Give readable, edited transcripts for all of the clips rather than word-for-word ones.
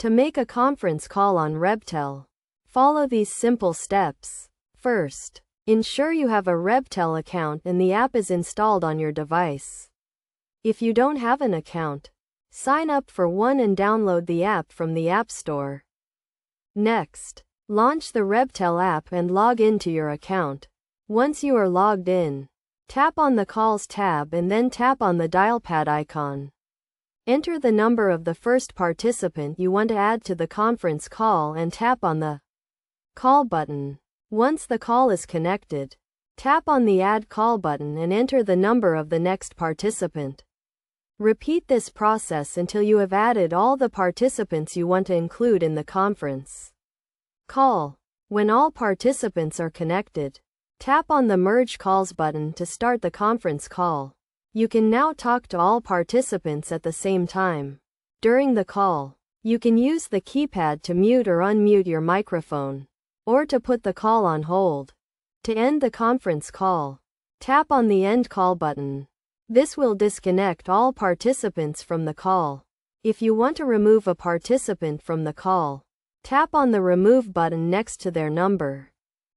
To make a conference call on Rebtel, follow these simple steps. First, ensure you have a Rebtel account and the app is installed on your device. If you don't have an account, sign up for one and download the app from the App Store. Next, launch the Rebtel app and log into your account. Once you are logged in, tap on the Calls tab and then tap on the dial pad icon. Enter the number of the first participant you want to add to the conference call and tap on the Call button. Once the call is connected, tap on the Add Call button and enter the number of the next participant. Repeat this process until you have added all the participants you want to include in the conference call. When all participants are connected, tap on the Merge Calls button to start the conference call. You can now talk to all participants at the same time. During the call, you can use the keypad to mute or unmute your microphone, or to put the call on hold. To end the conference call, tap on the End Call button. This will disconnect all participants from the call. If you want to remove a participant from the call, tap on the Remove button next to their number.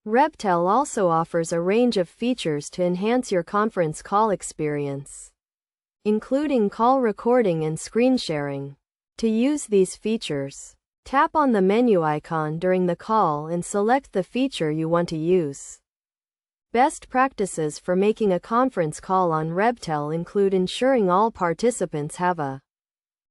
Rebtel also offers a range of features to enhance your conference call experience, including call recording and screen sharing. To use these features, tap on the menu icon during the call and select the feature you want to use. Best practices for making a conference call on Rebtel include ensuring all participants have a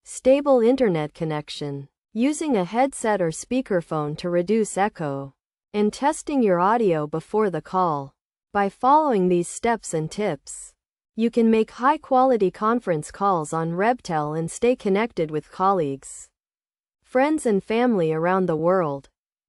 stable internet connection, using a headset or speakerphone to reduce echo, and testing your audio before the call. By following these steps and tips, you can make high-quality conference calls on Rebtel and stay connected with colleagues, friends and family around the world.